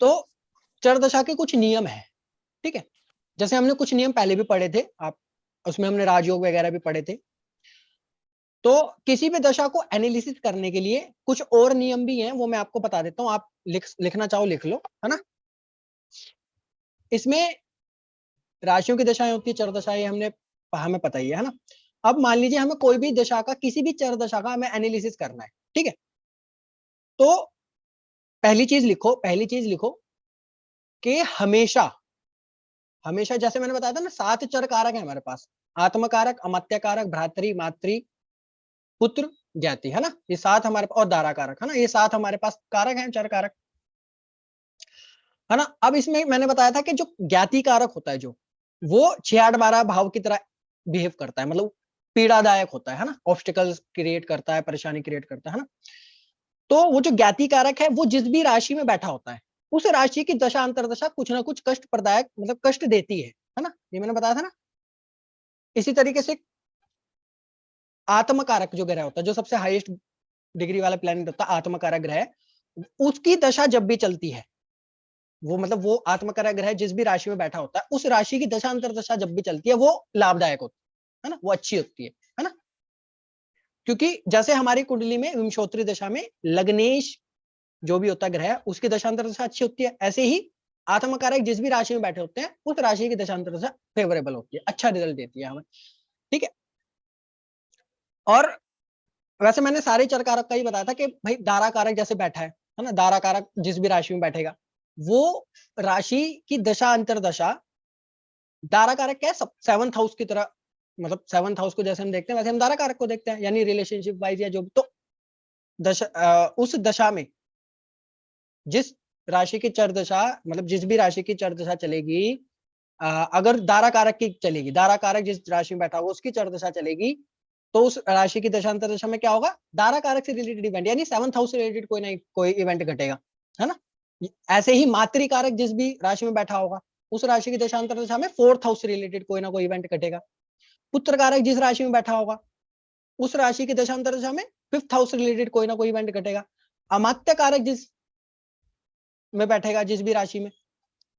तो चर दशा के कुछ नियम है, ठीक है। जैसे हमने कुछ नियम पहले भी पढ़े थे, आप उसमें हमने राजयोग वगैरह भी पढ़े थे। तो किसी भी दशा को एनालिसिस करने के लिए कुछ और नियम भी हैं, वो मैं आपको बता देता हूं, आप लिखना चाहो लिख लो, है ना। इसमें राशियों की दशाएं होती है, चर दशाएं हमने हमें पता ही है ना। अब मान लीजिए हमें कोई भी दशा का, किसी भी चर दशा का हमें एनालिसिस करना है, ठीक है। तो पहली चीज लिखो कि हमेशा हमेशा, जैसे मैंने बताया था ना, 7 चर कारक है हमारे पास, आत्म कारक, अमत्य कारक, भ्रातृ, मातृ, पुत्र, ज्ञाति, है ना। ये 7 हमारे पास, और दारा कारक, है ना। ये 7 हमारे पास कारक हैं, चर कारक, है ना। अब इसमें मैंने बताया था कि जो ज्ञाति कारक होता है, जो वो 6-8-12 भाव की तरह बिहेव करता है, मतलब पीड़ादायक होता है ना, ऑब्स्टिकल्स क्रिएट करता है, परेशानी क्रिएट करता है ना। तो वो जो ज्ञाति कारक है, वो जिस भी राशि में बैठा होता है, उस राशि की दशा अंतरदशा कुछ ना कुछ कष्ट प्रदायक, मतलब कष्ट देती है ना। ये मैंने बताया था ना। इसी तरीके से आत्मकारक जो ग्रह होता है, जो सबसे हाईएस्ट डिग्री वाला प्लैनेट होता है, आत्मकारक ग्रह, उसकी दशा जब भी चलती है, वो मतलब वो आत्मकारक ग्रह जिस भी राशि में बैठा होता है, उस राशि की दशा अंतरदशा जब भी चलती है, वो लाभदायक होती है ना, वो अच्छी होती है ना। क्योंकि जैसे हमारी कुंडली में विंशोत्तरी दशा में लग्नेश जो भी होता है ग्रह, उसकी दशांतर दशा अच्छी होती है, ऐसे ही आत्मकारक जिस भी राशि में बैठे होते हैं, उस राशि की दशांतर दशा फेवरेबल होती है, अच्छा रिजल्ट देती है हमें, ठीक है। और वैसे मैंने सारे चर कारक का ही बताया था कि भाई दारा कारक जैसे बैठा है ना, दारा कारक जिस भी राशि में बैठेगा, वो राशि की दशा अंतरदशा, दारा कारक क्या है, 7th हाउस की तरह, मतलब 7th हाउस को जैसे हम देखते हैं, वैसे हम दारा कारक को देखते हैं, यानी रिलेशनशिप वाइज या जो भी। तो उस दशा में जिस राशि की चर दशा, मतलब जिस भी राशि की चर दशा चलेगी, अगर दारा कारक की चलेगी, दारा कारक जिस राशि में बैठा होगा उसकी चर दशा चलेगी, तो उस राशि की दशांतर दशा में क्या होगा, दारा कारक से रिलेटेड इवेंट, यानी 7th हाउस से रिलेटेड कोई ना कोई इवेंट घटेगा, है ना। ऐसे ही मातृ कारक जिस भी राशि में बैठा होगा, उस राशि की दशांतर दशा में 4th हाउस से रिलेटेड कोई ना कोई इवेंट घटेगा। पुत्र कारक जिस राशि में बैठा होगा, उस राशि की दशांतर दशा में 5th हाउस से रिलेटेड कोई ना कोई इवेंट घटेगा। अमात्य कारक जिस में बैठेगा, जिस भी राशि में,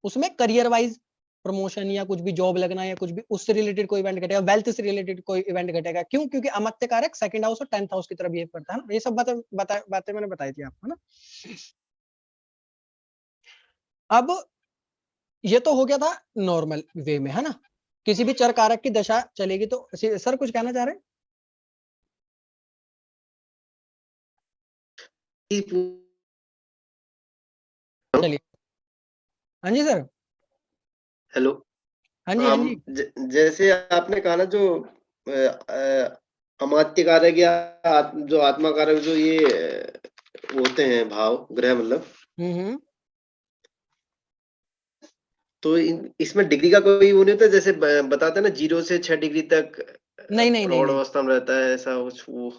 उसमें करियर वाइज प्रमोशन या कुछ भी जॉब लगना या कुछ भी उससे रिलेटेड कोई इवेंट घटेगा, वेल्थ से रिलेटेड कोई इवेंट घटेगा। क्यों? क्योंकि अमत्य कारक 2nd हाउस और 10th हाउस की तरह बिहेव करता है ना। ये सब बातें मैंने बताई थी आपको ना। अब ये तो हो गया था नॉर्मल वे में, है ना। किसी भी चर कारक की दशा चलेगी तो सर कुछ कहना चाह रहे हैं? चलिए, हाँ जी सर। हेलो। हाँ जी, हाँ जी। जैसे आपने कहा ना, जो अमात्य कारक या जो आत्मा कारक, जो ये होते हैं भाव ग्रह, मतलब तो इसमें डिग्री का कोई वो नहीं होता, जैसे बताते हैं ना 0 से 6 डिग्री तक नहीं नहीं नहीं प्रौढ़ नहीं अवस्था में रहता है, ऐसा कुछ वो?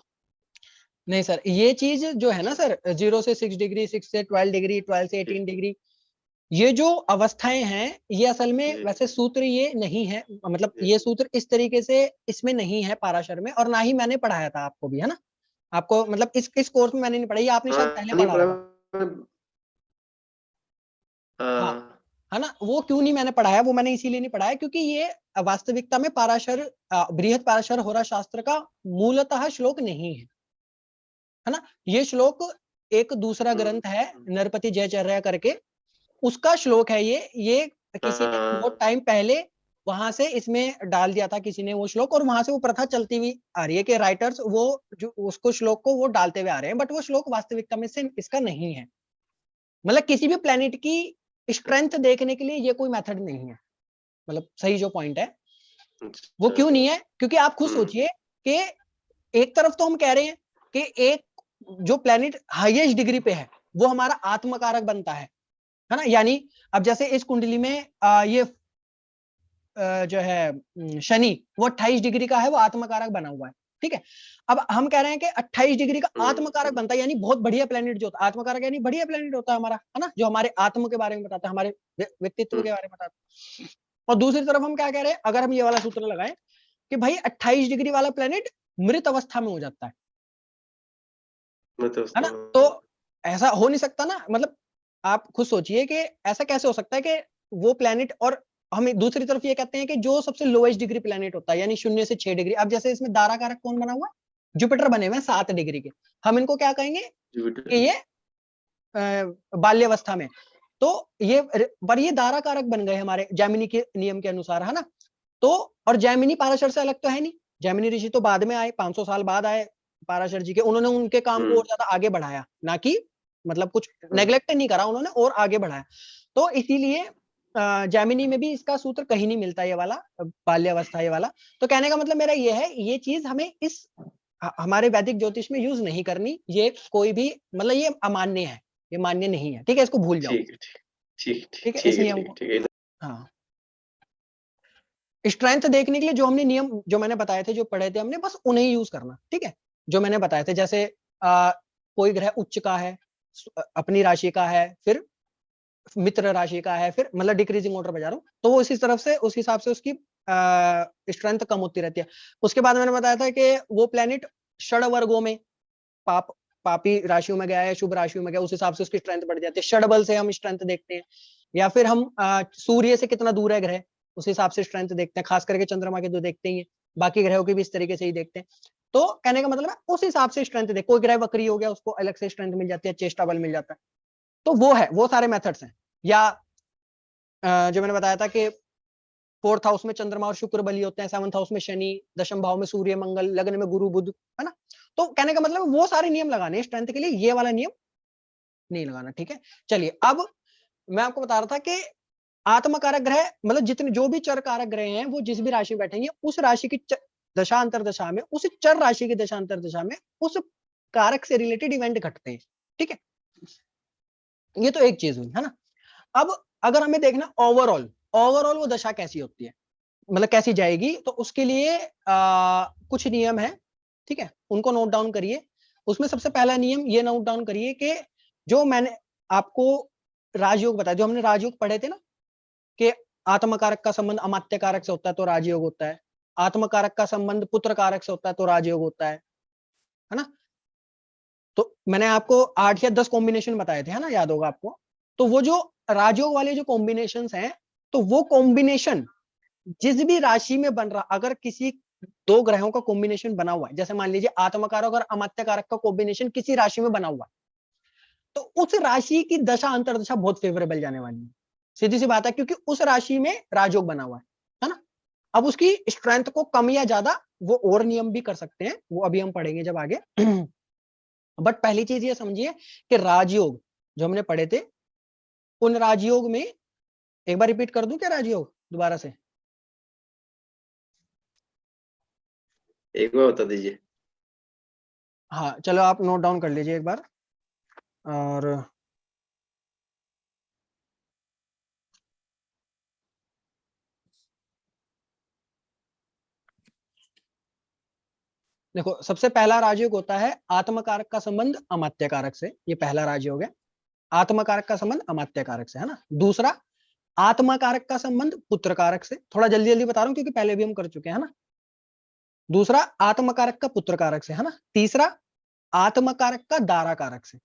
नहीं सर, ये चीज जो है ना सर, 0 से 6 डिग्री, 6 से 12 डिग्री, 12 से 18 डिग्री, ये जो अवस्थाएं हैं, ये असल में वैसे सूत्र ये नहीं है, मतलब ये सूत्र इस तरीके से इसमें नहीं है पाराशर में, और ना ही मैंने पढ़ाया था आपको भी, है ना। आपको मतलब इस कोर्स में मैंने नहीं पढ़ाई, आपने शायद पहले नहीं पढ़ा पढ़ा। होगा। हाँ, है ना। वो क्यों नहीं मैंने पढ़ाया, वो मैंने इसीलिए नहीं पढ़ाया क्योंकि ये वास्तविकता में पाराशर, बृहत पाराशर होरा शास्त्र का मूलतः श्लोक नहीं है ना। ये श्लोक एक दूसरा ग्रंथ है, नरपति जयचर्या करके, उसका श्लोक है ये किसी ने बहुत टाइम पहले वहां से इसमें डाल दिया था, किसी ने वो श्लोक, और वहां से वो प्रथा चलती हुई आ रही है कि राइटर्स वो जो उसको श्लोक को वो डालते हुए आ रहे हैं, बट वो श्लोक वास्तविकता में से इसका नहीं है। मतलब किसी भी प्लेनेट की स्ट्रेंथ देखने के लिए ये कोई मेथड नहीं है, मतलब सही जो पॉइंट है वो क्यों नहीं है, क्योंकि आप खुद सोचिए कि एक तरफ तो हम कह रहे हैं कि एक जो प्लेनेट हाईएस्ट डिग्री पे है वो हमारा आत्मकारक बनता है ना। यानी अब जैसे इस कुंडली में ये जो है शनि, वो 28 डिग्री का है, वो आत्मकारक बना हुआ है, ठीक है। अब हम कह रहे हैं कि 28 डिग्री का आत्मकारक बनता है, यानी बहुत बढ़िया प्लेनेट जो होता है, आत्मकारक यानी बढ़िया प्लेनेट होता है हमारा, है ना, जो हमारे आत्म के बारे में बताता है, हमारे व्यक्तित्व के बारे में बताता है। और दूसरी तरफ हम क्या कह रहे हैं, अगर हम ये वाला सूत्र लगाएं कि भाई 28 डिग्री वाला प्लेनेट मृत अवस्था में हो जाता है ना। तो ऐसा हो नहीं सकता ना, मतलब आप खुद सोचिए कि ऐसा कैसे हो सकता है कि वो प्लेनेट, और हम दूसरी तरफ ये कहते हैं कि जो सबसे लोएस्ट डिग्री प्लेनेट होता है यानी 0 से 6 डिग्री, अब जैसे इसमें दारा कारक कौन बना हुआ है, जुपिटर बने हुए हैं 7 डिग्री के, हम इनको क्या कहेंगे जुपिटर। कि ये बाल्यावस्था में, तो ये पर ये दारा कारक बन गए हमारे जैमिनी के नियम के अनुसार, है ना। तो और जैमिनी पाराशर से अलग तो है नहीं, जैमिनी ऋषि तो बाद में आए, 500 साल बाद आए पाराशर जी के, उन्होंने उनके काम को और ज्यादा आगे बढ़ाया, ना कि मतलब कुछ नेग्लेक्ट नहीं करा उन्होंने, और आगे बढ़ाया। तो इसीलिए जैमिनी में भी इसका सूत्र कहीं नहीं मिलता, ये वाला बाल्यावस्था, ये वाला। तो कहने का मतलब मेरा ये है, ये चीज हमें इस हमारे वैदिक ज्योतिष में यूज नहीं करनी, ये कोई भी मतलब ये अमान्य है, ये मान्य नहीं है, ठीक है, इसको भूल जाओ। ठीक है, ठीक ठीक है, ठीक इस है, नियम ठीक को, है, ठीक है। हाँ। स्ट्रेंथ देखने के लिए जो हमने नियम जो मैंने बताए थे, जो पढ़े थे हमने, बस उन्हें ही यूज करना, ठीक है, जो मैंने बताए थे। जैसे कोई ग्रह उच्च का है, अपनी राशि का है, फिर मित्र राशि का है, फिर मतलब डिक्रीजिंग ऑर्डर बजा रहा हूँ, तो वो इसी तरफ से उस हिसाब से उसकी स्ट्रेंथ कम होती रहती है। उसके बाद मैंने बताया था कि वो प्लेनेट षड वर्गों में, पापी राशियों में गया है, शुभ राशियों में गया, उस हिसाब से उसकी स्ट्रेंथ बढ़ जाती है। षड बल से हम स्ट्रेंथ देखते हैं, या फिर हम सूर्य से कितना दूर है ग्रह, उस हिसाब से स्ट्रेंथ देखते हैं, खास करके चंद्रमा के तो देखते ही है, बाकी ग्रहों की भी इस तरीके से ही देखते हैं। तो कहने का मतलब है उस हिसाब से स्ट्रेंथ देख, कोई ग्रह वक्री हो गया उसको अलग से स्ट्रेंथ मिल जाती है, चेष्टा बल मिल जाता है। तो वो है, वो सारे मेथड्स हैं। या जो मैंने बताया था कि 4th हाउस में चंद्रमा और शुक्र बली होते हैं, 7th हाउस में शनि, दशम भाव में सूर्य मंगल, लग्न में गुरु बुध, है ना। तो कहने का मतलब वो सारे नियम लगाने स्ट्रेंथ के लिए, ये वाला नियम नहीं लगाना, ठीक है। चलिए, अब मैं आपको बता रहा था कि आत्मकारक ग्रह मतलब जितने जो भी चर कारक ग्रह हैं, वो जिस भी राशि में बैठेंगे, उस राशि की दशा अंतर दशा में, उस चर राशि की दशा अंतर दशा में उस कारक से रिलेटेड इवेंट घटते हैं, ठीक है। ये तो एक चीज हुई, है ना। अब अगर हमें देखना ओवरऑल, ओवरऑल वो दशा कैसी होती है, मतलब कैसी जाएगी, तो उसके लिए कुछ नियम है, ठीक है, उनको नोट डाउन करिए। उसमें सबसे पहला नियम ये नोट डाउन करिए कि जो मैंने आपको राजयोग बताया, जो हमने राजयोग पढ़े थे ना, कि आत्मकारक का संबंध अमात्य कारक से होता है तो राजयोग होता है, आत्मकारक का संबंध पुत्र कारक से होता है तो राजयोग होता है ना। तो मैंने आपको 8 या 10 कॉम्बिनेशन बताए थे, है ना, याद होगा आपको। तो वो जो राजयोग वाले जो कॉम्बिनेशन हैं, तो वो कॉम्बिनेशन जिस भी राशि में बन रहा, अगर किसी दो ग्रहों का कॉम्बिनेशन बना हुआ है, जैसे मान लीजिए आत्मकारक और अमात्य कारक का कॉम्बिनेशन किसी राशि में बना हुआ है, तो उस राशि की दशा अंतरदशा बहुत फेवरेबल जाने वाली है, सीधी सी बात है, क्योंकि उस राशि में राजयोग बना हुआ है ना। अब उसकी स्ट्रेंथ को कम या ज्यादा वो और नियम भी कर सकते हैं, वो अभी हम पढ़ेंगे जब आगे। बट पहली चीज ये समझिए कि राजयोग जो हमने पढ़े थे, उन राजयोग में, एक बार रिपीट कर दूं क्या राजयोग दोबारा से? एक बार बता दीजिए। हाँ चलो, आप नोट डाउन कर लीजिए एक बार। और देखो, सबसे पहला राजयोग होता है आत्मकारक का संबंध अमात्य कारक से, ये पहला राजयोग है। आत्मकारक का संबंध अमात्य कारक से, है ना। दूसरा, आत्मकारक का संबंध पुत्र कारक से, थोड़ा जल्दी जल्दी बता रहा हूं क्योंकि पहले भी हम कर चुके हैं, है ना। दूसरा, आत्मकारक का पुत्र कारक से, है ना। तीसरा, आत्मकारक का दारा कारक से,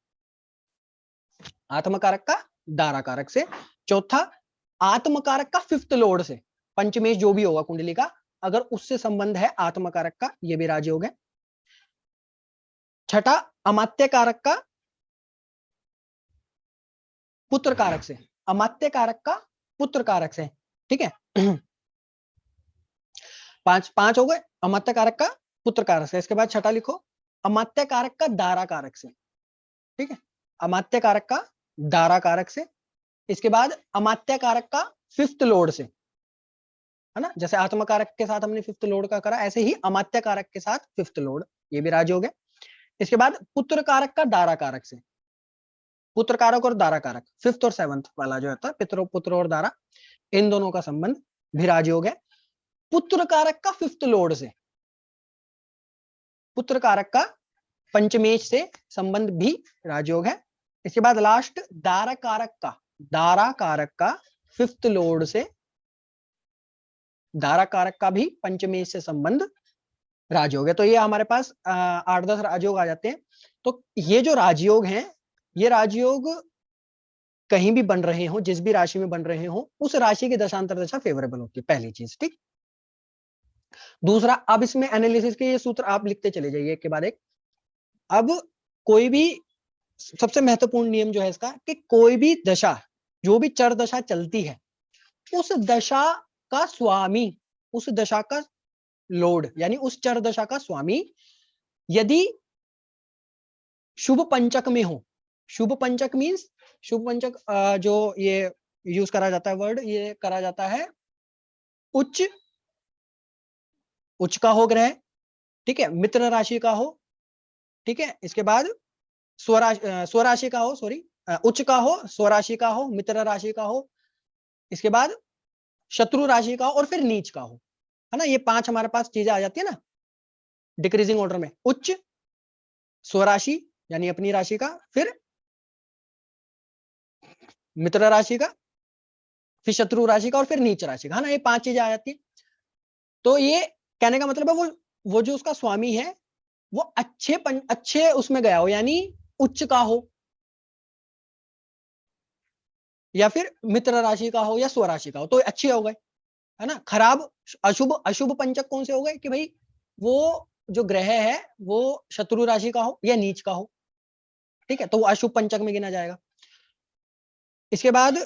आत्मकारक का दारा कारक से। चौथा, आत्मकारक का फिफ्थ लॉर्ड से, पंचमेश जो भी होगा कुंडली का, अगर उससे संबंध है आत्मकारक का, ये भी राजयोग है। छठा, अमात्य कारक का पुत्र कारक से, अमात्य कारक का पुत्र कारक से, ठीक है। पांच पांच हो गए, अमात्य कारक का पुत्र कारक से। इसके बाद छठा लिखो, अमात्य कारक का दारा कारक से, ठीक है, अमात्य कारक का दारा कारक से। इसके बाद अमात्य कारक का फिफ्थ लॉर्ड से, है ना, जैसे आत्मकारक के साथ हमने फिफ्थ लॉर्ड का करा, ऐसे ही अमात्य कारक के साथ फिफ्थ लॉर्ड, ये भी राजयोग है। इसके बाद पुत्र कारक का दारा कारक से, पुत्र कारक और दारा कारक, फिफ्थ और सेवंथ वाला जो होता है, पितृ पुत्र और दारा, इन दोनों का संबंध भी राजयोग है। पुत्र कारक का फिफ्थ लॉर्ड से, पुत्र कारक का पंचमेश से संबंध भी राजयोग है। इसके बाद लास्ट, दारा कारक का फिफ्थ लॉर्ड से, दारा कारक का भी पंचमेश से संबंध राजयोग है। तो ये हमारे पास 8-10 राजयोग आ जाते हैं। तो ये जो राजयोग हैं, ये राजयोग कहीं भी बन रहे हो, जिस भी राशि में बन रहे हो, उस राशि की दशांतर दशा फेवरेबल होती है, पहली चीज। ठीक। दूसरा, अब इसमें एनालिसिस के ये सूत्र आप लिखते चले जाइए एक के बाद एक। अब कोई भी, सबसे महत्वपूर्ण नियम जो है इसका, कि कोई भी दशा, जो भी चर दशा चलती है, उस दशा का स्वामी, उस दशा का लोड, यानी उस चर दशा का स्वामी यदि शुभ पंचक में हो। शुभ पंचक मींस, शुभ पंचक जो ये यूज करा जाता है वर्ड, ये करा जाता है उच्च, उच्च का हो ग्रह, ठीक है, मित्र राशि का हो, ठीक है, इसके बाद स्वराशि का हो, सॉरी, उच्च का हो, स्वराशि का हो, मित्र राशि का हो, इसके बाद शत्रु राशि का हो, और फिर नीच का हो, है ना। ये 5 हमारे पास चीजें आ जाती है ना डिक्रीजिंग ऑर्डर में। उच्च, स्वराशि यानी अपनी राशि का, फिर मित्र राशि का, फिर शत्रु राशि का, और फिर नीच राशि का, है ना। ये 5 चीजें आ जाती है। तो ये कहने का मतलब है वो जो उसका स्वामी है वो अच्छे उसमें गया हो, यानी उच्च का हो, या फिर मित्र राशि का हो, या स्वराशि का हो, तो अच्छे हो गए, है ना। खराब, अशुभ, अशुभ पंचक कौन से हो गए कि भाई वो जो ग्रह है वो शत्रु राशि का हो या नीच का हो, ठीक है, तो वो अशुभ पंचक में गिना जाएगा। इसके बाद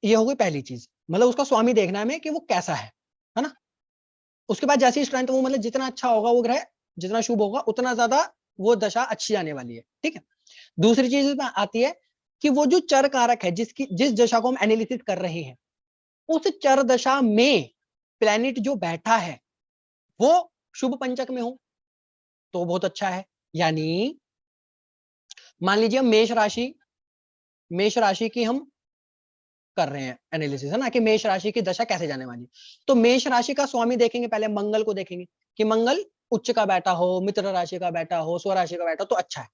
ये हो गई पहली चीज, मतलब उसका स्वामी देखना है हमें कि वो कैसा है ना। उसके बाद जैसी स्ट्रेंथ, वो मतलब जितना अच्छा होगा वो ग्रह, जितना शुभ होगा उतना ज्यादा वो दशा अच्छी आने वाली है, ठीक है। दूसरी चीज इसमें आती है कि वो जो चर कारक है, जिस दशा को हम एनालिसिस कर रहे हैं, उस चर दशा में प्लैनेट जो बैठा है वो शुभ पंचक में हो तो बहुत अच्छा है। यानी मान लीजिए मेष राशि की हम कर रहे हैं एनालिसिस, है ना, कि मेष राशि की दशा कैसे जाने वाली। तो मेष राशि का स्वामी देखेंगे, पहले मंगल को देखेंगे कि मंगल उच्च का बैठा हो, मित्र राशि का बैठा हो, स्वराशि का बैठा हो तो अच्छा है।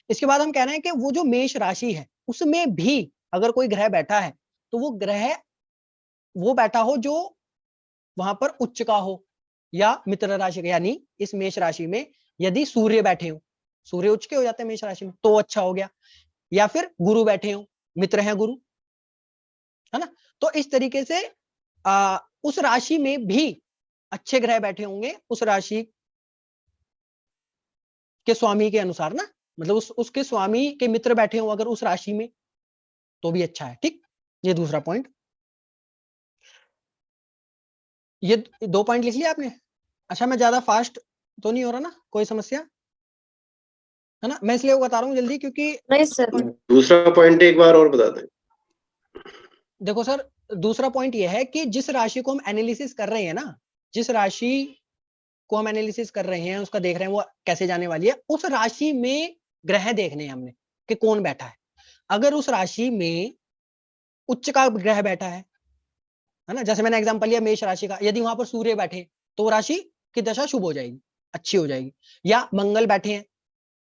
इसके बाद हम कह रहे हैं कि वो जो मेष राशि है उसमें भी अगर कोई ग्रह बैठा है तो वो ग्रह वो बैठा हो जो वहां पर उच्च का हो या मित्र राशि का। यानी इस मेष राशि में यदि सूर्य बैठे हो, सूर्य उच्च के हो जाते हैं मेष राशि में, तो अच्छा हो गया। या फिर गुरु बैठे हो, मित्र हैं गुरु, है ना। तो इस तरीके से उस राशि में भी अच्छे ग्रह बैठे होंगे उस राशि के स्वामी के अनुसार ना, मतलब उसके स्वामी के मित्र बैठे हो अगर उस राशि में तो भी अच्छा है, ठीक। ये दूसरा पॉइंट। ये 2 पॉइंट लिख लिया आपने। अच्छा, मैं ज्यादा फास्ट तो नहीं हो रहा ना, कोई समस्या है ना। मैं इसलिए बता रहा हूँ जल्दी क्योंकि नहीं सर। दूसरा पॉइंट एक बार और बता दें। देखो सर, दूसरा पॉइंट ये है कि जिस राशि को हम एनालिसिस कर रहे हैं ना, जिस राशि को हम एनालिसिस कर रहे हैं, उसका देख रहे हैं वो कैसे जाने वाली है, उस राशि में ग्रह देखने हैं हमने कि कौन बैठा है। अगर उस राशि में उच्च का ग्रह बैठा है ना, जैसे मैंने एग्जांपल लिया मेष राशि का, यदि वहां पर सूर्य बैठे तो वो राशि की दशा शुभ हो जाएगी, अच्छी हो जाएगी। या मंगल बैठे हैं,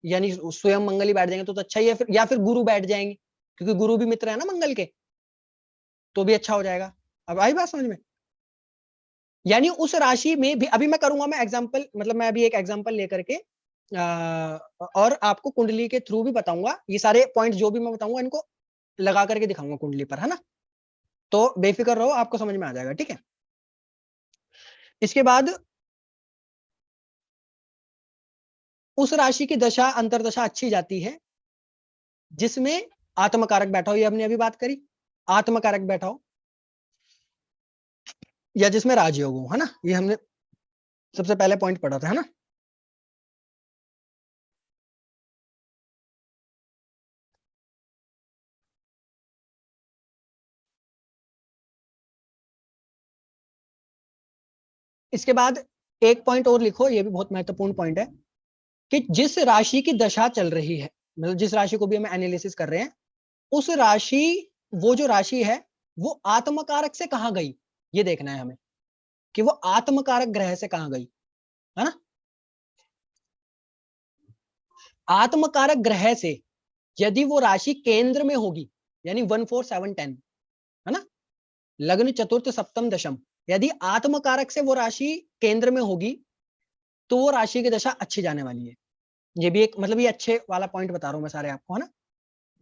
यानी स्वयं मंगल ही बैठ जाएंगे तो अच्छा ही है। फिर या फिर गुरु बैठ जाएंगे क्योंकि गुरु भी मित्र है ना मंगल के, तो भी अच्छा हो जाएगा। अब आई बात समझ में। यानी उस राशि में भी, अभी मैं करूंगा, मैं एग्जांपल, मतलब मैं अभी एक एग्जांपल लेकर के और आपको कुंडली के थ्रू भी बताऊंगा। ये सारे पॉइंट जो भी मैं बताऊंगा इनको लगा करके दिखाऊंगा कुंडली पर, है ना। तो बेफिक्र रहो, आपको समझ में आ जाएगा, ठीक है। इसके बाद उस राशि की दशा अंतरदशा अच्छी जाती है जिसमें आत्मकारक बैठा हो, ये हमने अभी बात करी, आत्मकारक बैठा हो, या जिसमें राजयोग हो, है ना। ये हमने सबसे पहले पॉइंट पढ़ा था, है ना। इसके बाद एक पॉइंट और लिखो, ये भी बहुत महत्वपूर्ण पॉइंट है, कि जिस राशि की दशा चल रही है, मतलब जिस राशि को भी हम एनालिसिस कर रहे हैं, उस राशि, वो जो राशि है वो आत्मकारक से कहां गई, ये देखना है हमें कि वो आत्मकारक ग्रह से कहां गई, है ना। आत्मकारक ग्रह से यदि वो राशि केंद्र में होगी, यानी 1 4 7 10, है ना, लग्न चतुर्थ सप्तम दशम, यदि आत्मकारक से वो राशि केंद्र में होगी तो वो राशि की दशा अच्छी जाने वाली है। ये भी एक, मतलब ये अच्छे वाला पॉइंट बता रहा हूं मैं सारे आपको, है ना,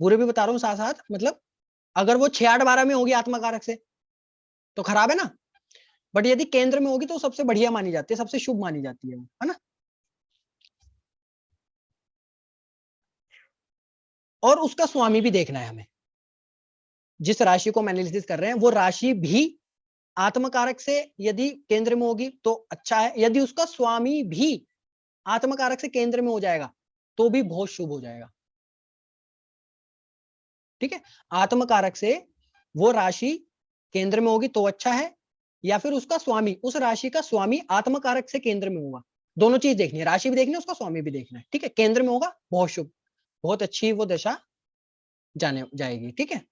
बुरे भी बता रहा हूं साथ साथ, मतलब अगर वो 6 8 12 में होगी आत्मा कारक से तो खराब है ना, बट यदि केंद्र में होगी तो सबसे बढ़िया मानी जाती है, सबसे शुभ मानी जाती है ना। और उसका स्वामी भी देखना है हमें, जिस राशि को हम एनालिसिस कर रहे हैं वो राशि भी आत्मकारक से यदि केंद्र में होगी तो अच्छा है, यदि उसका स्वामी भी आत्मकारक से केंद्र में हो जाएगा तो भी बहुत शुभ हो जाएगा। ठीक है, आत्मकारक से वो राशि केंद्र में होगी तो अच्छा है, या फिर उसका स्वामी, उस राशि का स्वामी आत्मकारक से केंद्र में होगा। दोनों चीज देखनी है, राशि भी देखनी है, उसका स्वामी भी देखना है। ठीक है, केंद्र में होगा बहुत शुभ, बहुत अच्छी वो दशा जाने जाएगी। ठीक है,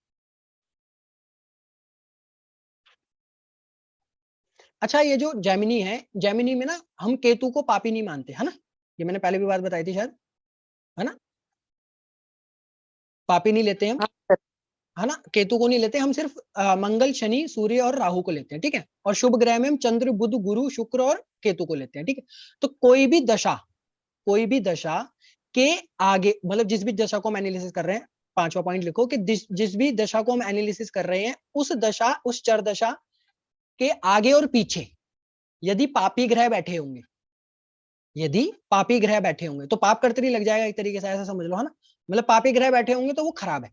अच्छा ये जो जैमिनी है, जैमिनी में ना हम केतु को पापी नहीं मानते, है ना, ये मैंने पहले भी बात बताई थी शायद, है ना, पापी नहीं लेते हम, हाँ सर। है ना, केतु को नहीं लेते हम, सिर्फ मंगल शनि सूर्य और राहु को लेते हैं। ठीक है, और शुभ ग्रह में हम चंद्र बुध गुरु शुक्र और केतु को लेते हैं। ठीक है, तो कोई भी दशा के आगे, मतलब जिस भी दशा को हम एनालिसिस कर रहे हैं, पांचवा पॉइंट लिखो कि जिस भी दशा को हम एनालिसिस कर रहे हैं उस दशा, उस चर दशा के आगे और पीछे यदि पापी ग्रह बैठे होंगे, यदि पापी ग्रह बैठे होंगे तो पाप कर्तरी लग जाएगा एक तरीके से, ऐसा समझ लो, है ना, मतलब पापी ग्रह बैठे होंगे तो वो खराब है,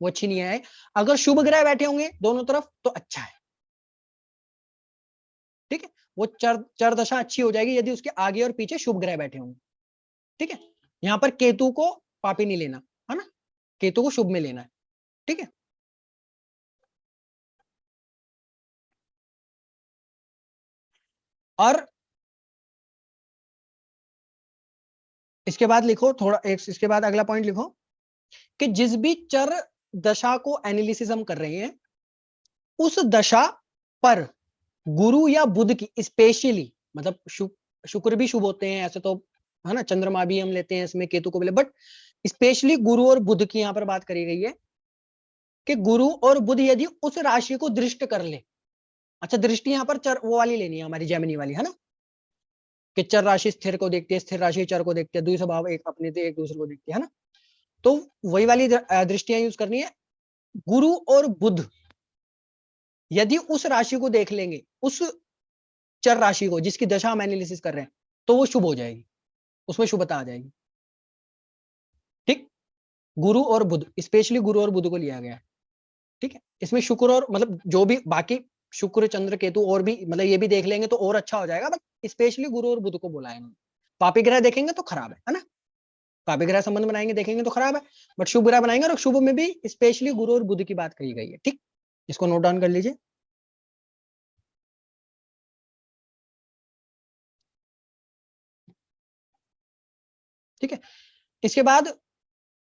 वो अच्छी नहीं है। अगर शुभ ग्रह बैठे होंगे दोनों तरफ तो अच्छा है। ठीक है, वो चर दशा अच्छी हो जाएगी यदि उसके आगे और पीछे शुभ ग्रह बैठे होंगे। ठीक है, यहां पर केतु को पापी नहीं लेना, है ना, केतु को शुभ में लेना है। ठीक है, और इसके बाद लिखो थोड़ा, इसके बाद अगला पॉइंट लिखो कि जिस भी चर दशा को एनालिसिस हम कर रहे हैं उस दशा पर गुरु या बुध की स्पेशली, मतलब शुक्र भी शुभ होते हैं ऐसे तो, है ना, चंद्रमा भी हम लेते हैं इसमें, केतु को भी, बट स्पेशली गुरु और बुध की यहां पर बात करी गई है कि गुरु और बुध यदि उस राशि को दृष्ट कर ले, अच्छा दृष्टि यहां पर चर वो वाली लेनी है हमारी जैमिनी वाली, है ना, कि चर राशि स्थिर को देखती है, स्थिर राशि चर को देखती है, द्वि स्वभाव एक अपने से एक दूसरे को देखती है ना, तो वही वाली दृष्टियां यूज करनी है। गुरु और बुध यदि उस राशि को देख लेंगे, उस चर राशि को जिसकी दशा हम एनालिसिस कर रहे हैं, तो वो शुभ हो जाएगी, उसमें शुभता आ जाएगी। ठीक, गुरु और बुध, स्पेशली गुरु और बुध को लिया गया है। ठीक है, इसमें शुक्र और मतलब जो भी बाकी शुक्र चंद्र केतु और भी, मतलब ये भी देख लेंगे तो और अच्छा हो जाएगा, बट स्पेशली गुरु और बुध को बोला है इन्होंने। पापी ग्रह देखेंगे तो खराब है ना, पापी ग्रह संबंध बनाएंगे देखेंगे तो खराब है, बट शुभ ग्रह बनाएंगे, और शुभ में भी स्पेशली गुरु और बुध की बात कही गई है। ठीक, इसको नोट डाउन कर लीजिए। ठीक है, इसके बाद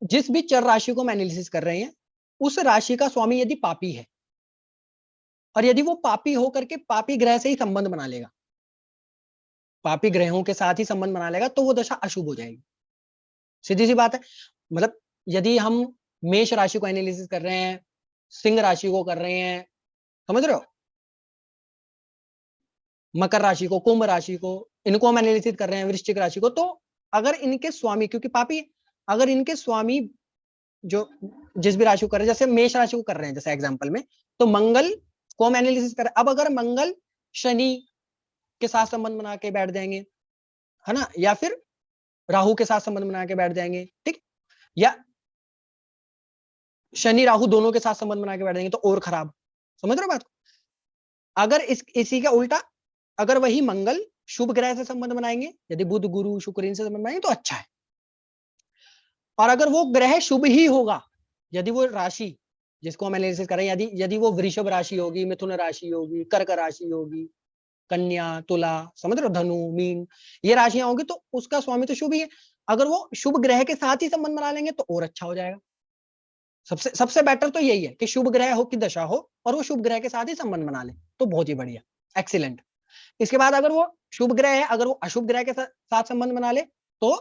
जिस भी चर राशि को हम एनालिसिस कर रहे हैं उस राशि का स्वामी यदि पापी है, और यदि वो पापी होकर के पापी ग्रह से ही संबंध बना लेगा, पापी ग्रहों के साथ ही संबंध बना लेगा, तो वो दशा अशुभ हो जाएगी, सीधी सी बात है। मतलब यदि हम मेष राशि को एनालिसिस कर रहे हैं, सिंह राशि को कर रहे हैं, समझ रहे हो, मकर राशि को, कुंभ राशि को, इनको हम एनालिसिस कर रहे हैं, वृश्चिक राशि को, तो अगर इनके स्वामी, क्योंकि पापी, अगर इनके स्वामी जो जिस भी राशि को कर रहे हैं, जैसे मेष राशि को कर रहे हैं जैसे एग्जांपल में, तो मंगल को हम एनालिसिस कर रहे हैं। अब अगर मंगल शनि के साथ संबंध बना के बैठ जाएंगे, है ना, या फिर राहु के साथ संबंध बना के बैठ जाएंगे, ठीक, या शनि राहु दोनों के साथ संबंध बना के बैठ जाएंगे तो और खराब, समझ रहे हो बात को। अगर इसी का उल्टा, अगर वही मंगल शुभ ग्रह से संबंध बनाएंगे, यदि बुध गुरु शुक्र इनसे संबंध बनाएंगे तो अच्छा है। और अगर वो ग्रह शुभ ही होगा, यदि वो राशि जिसको हम एनालिसिस कर रहे हैं, यदि यदि वो वृषभ राशि होगी, मिथुन राशि होगी, कर्क राशि होगी, कन्या तुला, समझ रहे हो, धनु मीन, ये राशियां होंगी तो उसका स्वामी तो शुभ ही है। अगर वो शुभ ग्रह के साथ ही संबंध बना लेंगे तो और अच्छा हो जाएगा। सबसे सबसे बेटर तो यही है कि शुभ ग्रह हो की दशा हो और वो शुभ ग्रह के साथ ही संबंध बना ले, तो बहुत ही बढ़िया, एक्सीलेंट। इसके बाद अगर वो शुभ ग्रह है, अगर वो अशुभ ग्रह के साथ संबंध बना ले तो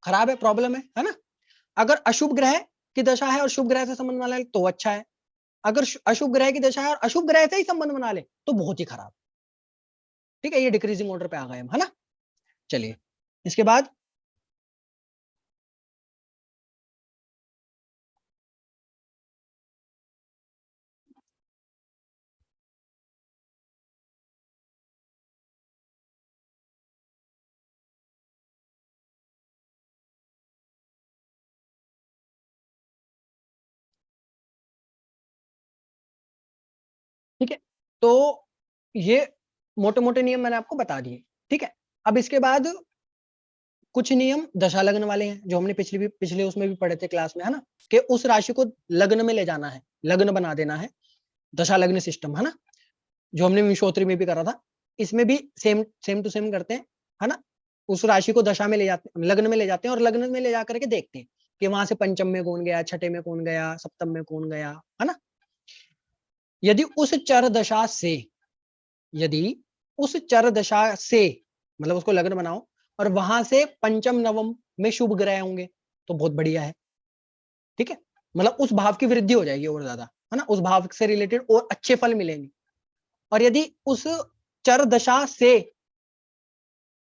खराब है, प्रॉब्लम है ना। अगर अशुभ ग्रह की दशा है और शुभ ग्रह से संबंध बना ले तो अच्छा है, अगर अशुभ ग्रह की दशा है और अशुभ ग्रह से ही संबंध बना ले तो बहुत ही खराब। ठीक है, ये डिक्रीजिंग ऑर्डर पे आ गए हम, है ना। चलिए, इसके बाद ठीक है, तो ये मोटे मोटे नियम मैंने आपको बता दिए। ठीक है, अब इसके बाद कुछ नियम दशा लग्न वाले हैं, जो हमने पिछले उसमें भी पढ़े थे क्लास में, है ना, कि उस राशि को लग्न में ले जाना है, लग्न बना देना है, दशा लग्न सिस्टम, है ना, जो हमने विंशोत्तरी में भी करा था। इसमें भी सेम टू सेम करते हैं, है ना। उस राशि को दशा में ले जाते, लग्न में ले जाते हैं, और लग्न में ले जाकर के देखते हैं कि वहां से पंचम में कौन गया, छठे में कौन गया, सप्तम में कौन गया, है ना। यदि उस चर दशा से, यदि उस चर दशा से, मतलब उसको लग्न बनाओ और वहां से पंचम नवम में शुभ ग्रह होंगे तो बहुत बढ़िया है। ठीक है, मतलब उस भाव की वृद्धि हो जाएगी और ज्यादा, है ना, उस भाव से रिलेटेड और अच्छे फल मिलेंगे। और यदि उस चर दशा से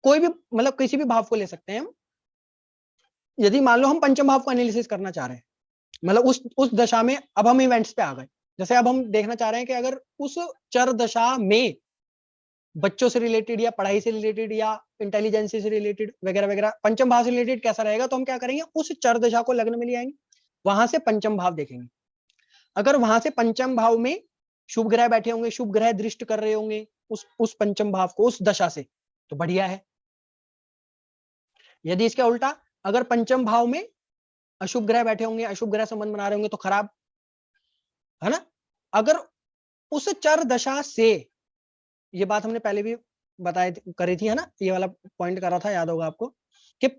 कोई भी, मतलब किसी भी भाव को ले सकते हैं हम, यदि मान लो हम पंचम भाव को एनालिसिस करना चाह रहे हैं, मतलब उस दशा में, अब हम इवेंट्स पे आ गए, जैसे अब हम देखना चाह रहे हैं कि अगर उस चर दशा में बच्चों से रिलेटेड या पढ़ाई से रिलेटेड या इंटेलिजेंस से रिलेटेड वगैरह वगैरह पंचम भाव से रिलेटेड कैसा रहेगा, तो हम क्या करेंगे, उस चर दशा को लग्न में ले आएंगे, वहां से पंचम भाव देखेंगे। अगर वहां से पंचम भाव में शुभ ग्रह बैठे होंगे, शुभ ग्रह दृष्ट कर रहे होंगे उस पंचम भाव को, उस दशा से, तो बढ़िया है। यदि इसका उल्टा, अगर पंचम भाव में अशुभ ग्रह बैठे होंगे, अशुभ ग्रह संबंध बना रहे होंगे, तो खराब, है ना। अगर उस चर दशा से, ये बात हमने पहले भी बताई करी थी, है ना, ये वाला पॉइंट करा था, याद होगा आपको, कि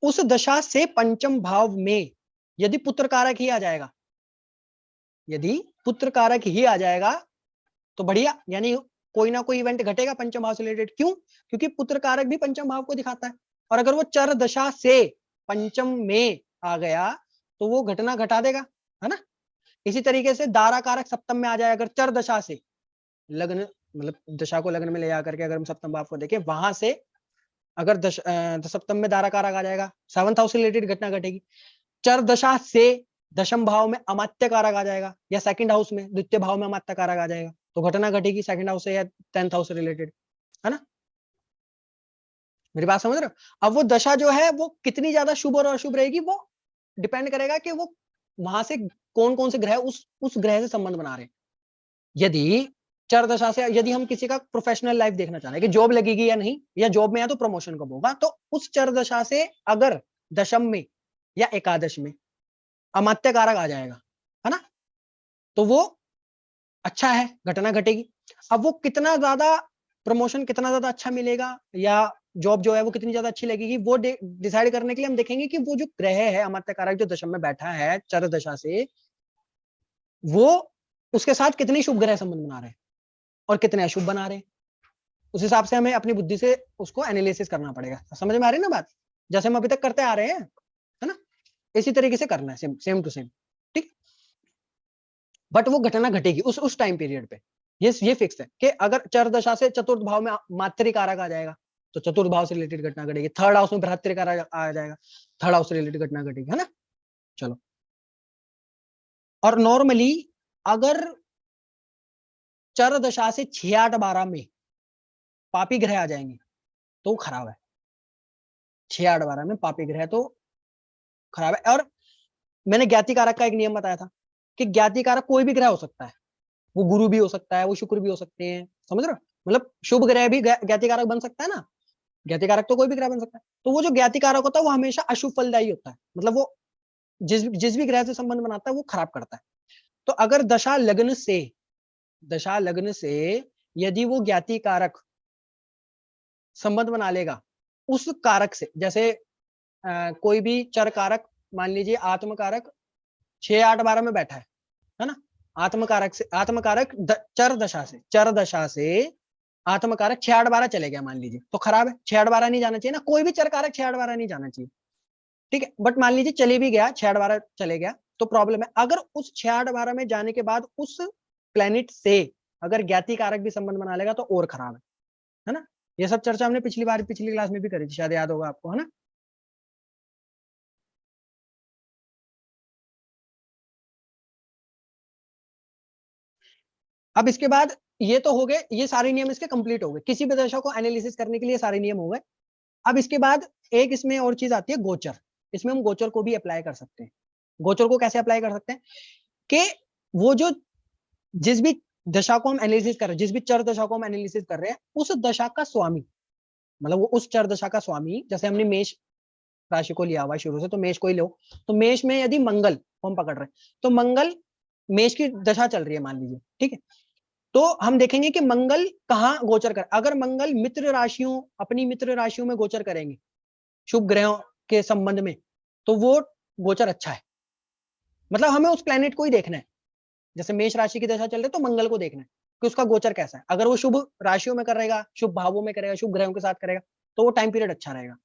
उस दशा से पंचम भाव में यदि पुत्र कारक ही आ जाएगा, यदि पुत्र कारक ही आ जाएगा तो बढ़िया, यानी कोई ना कोई इवेंट घटेगा पंचम भाव से रिलेटेड। क्यों? क्योंकि पुत्र कारक भी पंचम भाव को दिखाता है, और अगर वो चर दशा से पंचम में आ गया तो वो घटना घटा देगा, है ना। इसी तरीके से दारा कारक सप्तम में आ जाए अगर चर दशा से, लग्न, मतलब दशा को लग्न में ले जाकर के अगर हम सप्तम भाव को देखें, वहां से अगर सप्तम में दारा कारक आ जाएगा, 7th हाउस से रिलेटेड घटना घटेगी। चर दशा से दशम भाव में अमात्य कारक आ जाएगा, या सेकंड हाउस में द्वितीय भाव में अमात्य कारक आ जाएगा, तो घटना घटेगी सेकंड हाउस से या 10th हाउस से रिलेटेड, है ना। मेरी बात समझ रहे हो? अब वो दशा जो है वो कितनी ज्यादा शुभ और अशुभ रहेगी, वो डिपेंड करेगा कि वो वहां से कौन कौन से ग्रह उस ग्रह से संबंध बना रहे हैं। यदि चर दशा से, यदि हम किसी का प्रोफेशनल लाइफ देखना चाह रहे हैं कि जॉब लगेगी या नहीं, या जॉब में है तो प्रमोशन कब होगा, तो उस चर दशा से अगर दशम में या एकादश में अमात्य कारक आ जाएगा, है ना, तो वो अच्छा है, घटना घटेगी। अब वो कितना ज्यादा प्रमोशन, कितना ज्यादा अच्छा मिलेगा, या जॉब जो है वो कितनी ज्यादा अच्छी लगेगी, वो डिसाइड करने के लिए हम देखेंगे कि वो जो ग्रह है अमात्य कारक जो दशम में बैठा है चर दशा से, वो उसके साथ कितने शुभ ग्रह संबंध बना रहे हैं और कितने अशुभ बना रहे हैं। उस हिसाब से हमें अपनी बुद्धि से उसको एनालिसिस करना पड़ेगा। समझ में आ रही है ना बात, जैसे हम अभी तक करते आ रहे हैं, है ना, इसी तरीके से करना है, सेम टू सेम। ठीक, बट वो घटना घटेगी उस टाइम पीरियड पे, ये फिक्स है कि अगर चर दशा से चतुर्थ भाव में मातृ कारक आ जाएगा तो चतुर्थ भाव से रिलेटेड घटना घटेगी, थर्ड हाउस में बृहत्तर कारक आ जाएगा, थर्ड हाउस से रिलेटेड घटना घटेगी, है ना। चलो, और नॉर्मली अगर चर दशा से 6, 8, 12 में पापी ग्रह आ जाएंगे तो खराब है। 6, 8, 12 में पापी ग्रह तो खराब है। और मैंने ज्ञाति कारक का एक नियम बताया था कि ज्ञाति कारक कोई भी ग्रह हो सकता है, वो गुरु भी हो सकता है, वो शुक्र भी हो सकते हैं, समझ रहे हो, मतलब शुभ ग्रह भी ज्ञाति कारक बन सकता है ना, ज्ञाति कारक तो कोई भी ग्रह बन सकता है। तो वो जो ज्ञाति कारक होता है वो हमेशा अशुभ फलदायी होता है, मतलब वो जिस भी ग्रह से संबंध बनाता है वो खराब करता है। तो अगर दशा लग्न से यदि वो ज्ञाति कारक संबंध बना लेगा उस कारक से, जैसे कोई भी चर कारक, मान लीजिए आत्म कारक 6, 8, 12 में बैठा है ना, आत्म कारक चर दशा से आत्म कारक 6, 8, 12 चले गया मान लीजिए, तो खराब है, 6, 8, 12 नहीं जाना चाहिए ना, कोई भी चर कारक 6, 8, 12 नहीं जाना चाहिए। ठीक है, बट मान लीजिए चले भी गया, 6, 8, 12 चले गया तो प्रॉब्लम है। अगर उस 6, 8, 12 में जाने के बाद उस प्लेनेट से अगर ज्ञाति कारक भी संबंध बना लेगा तो और खराब है ना। ये सब चर्चा हमने पिछली क्लास में भी करी थी, शायद याद होगा आपको, है ना। अब इसके बाद ये तो हो गए, ये सारे नियम इसके कंप्लीट हो गए, किसी भी दशा को एनालिसिस करने के लिए सारे नियम हो गए। अब इसके बाद एक इसमें और चीज आती है, गोचर। इसमें हम गोचर को भी अप्लाई कर सकते हैं। गोचर को कैसे अप्लाई कर सकते हैं कि वो जो जिस भी दशा को हम एनालिसिस कर रहे हैं, जिस भी चर दशा को हम एनालिसिस कर रहे हैं, उस दशा का स्वामी, मतलब वो उस चर दशा का स्वामी, जैसे हमने मेष राशि को लिया हुआ शुरू से, तो मेष को ही लो, तो मेष में यदि मंगल को हम पकड़ रहे हैं, तो मंगल मेष की दशा चल रही है मान लीजिए, ठीक है, तो हम देखेंगे कि मंगल कहाँ गोचर कर, अगर मंगल मित्र राशियों, अपनी मित्र राशियों में गोचर करेंगे शुभ ग्रहों के संबंध में, तो वो गोचर अच्छा है, मतलब हमें उस प्लेनेट को ही देखना है, जैसे मेष राशि की दशा चल रही है तो मंगल को देखना है कि उसका गोचर कैसा है, अगर वो शुभ राशियों में करेगा, शुभ भावों में करेगा, शुभ ग्रहों के साथ करेगा, तो वो टाइम पीरियड अच्छा रहेगा,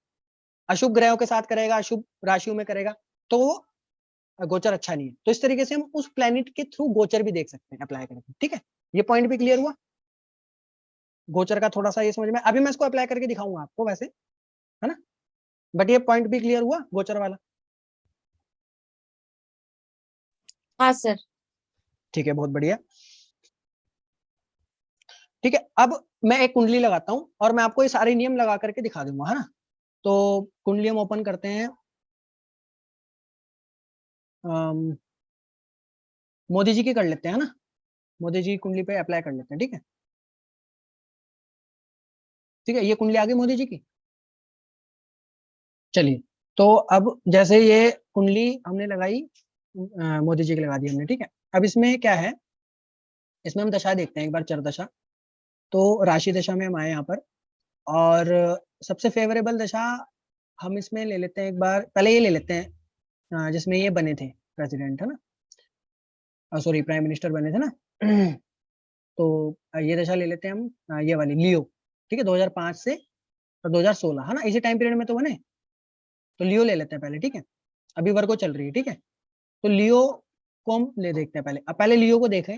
अशुभ ग्रहों के साथ करेगा, अशुभ राशियों में करेगा, तो वो गोचर अच्छा नहीं है। तो इस तरीके से हम उस प्लेनेट के थ्रू गोचर भी देख सकते हैं अप्लाई करके, ठीक है, ये पॉइंट भी क्लियर हुआ गोचर का, थोड़ा सा ये समझ में, अभी मैं इसको अप्लाई करके दिखाऊंगा आपको वैसे, है ना, बट ये पॉइंट भी क्लियर हुआ गोचर वाला। हाँ सर। ठीक है, बहुत बढ़िया। ठीक है, अब मैं एक कुंडली लगाता हूं और मैं आपको ये सारे नियम लगा करके दिखा दूंगा, है ना, तो कुंडली हम ओपन करते हैं, मोदी जी की कर लेते हैं, है ना, मोदी जी कुंडली पे अप्लाई कर लेते हैं, ठीक है, ठीक है, ये कुंडली आ गई मोदी जी की। चलिए, तो अब जैसे ये कुंडली हमने लगाई, मोदी जी की लगा दी हमने, ठीक है, अब इसमें क्या है, इसमें हम दशा देखते हैं एक बार, चर दशा, तो राशि दशा में हम आए यहाँ पर, और सबसे फेवरेबल दशा हम इसमें ले लेते हैं एक बार, पहले ये ले लेते हैं जिसमें ये बने थे प्रेसिडेंट, है ना, सॉरी प्राइम मिनिस्टर बने थे ना, तो ये दशा ले लेते हैं हम, ये वाली लियो, ठीक है, 2005 से और 2016, है ना, इसी टाइम पीरियड में तो बने, तो लियो ले लेते हैं पहले, ठीक है, अभी वर्गो चल रही है, ठीक है, तो लियो को हम ले देखते हैं पहले, अब पहले लियो को देखें,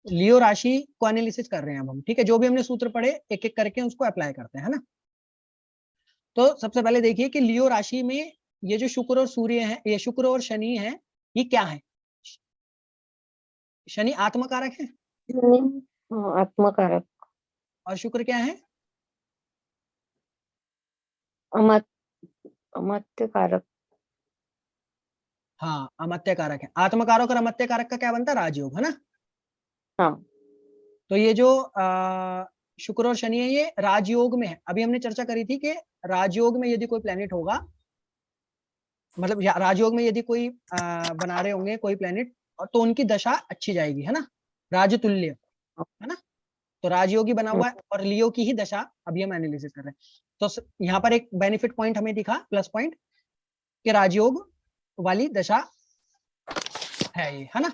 लियो राशि को एनालिसिस कर रहे हैं अब हम, ठीक है, जो भी हमने सूत्र पढ़े एक एक करके उसको अप्लाई करते हैं, है ना, तो सबसे पहले देखिए कि लियो राशि में ये जो शुक्र और सूर्य है, ये शुक्र और शनि है, ये क्या है, शनि आत्मकारक है आत्मकारक, और शुक्र क्या है, अमत्य कारक। हाँ अमत्य कारक है, आत्मकारक और अमत्य कारक का क्या बनता है, राजयोग, है ना, हाँ। तो ये जो शुक्र और शनि है ये राजयोग में है, अभी हमने चर्चा करी थी कि राजयोग में यदि कोई प्लेनेट होगा, मतलब राजयोग में यदि कोई बना रहे होंगे कोई प्लेनेट, और तो उनकी दशा अच्छी जाएगी, है ना, राजतुल्य, है ना, तो राजयोगी बना हुआ है और लियो की ही दशा अभी हम एनालिसिस कर रहे हैं, तो यहाँ पर एक बेनिफिट पॉइंट हमें दिखा, प्लस पॉइंट, कि राजयोग वाली दशा है ये, है ना,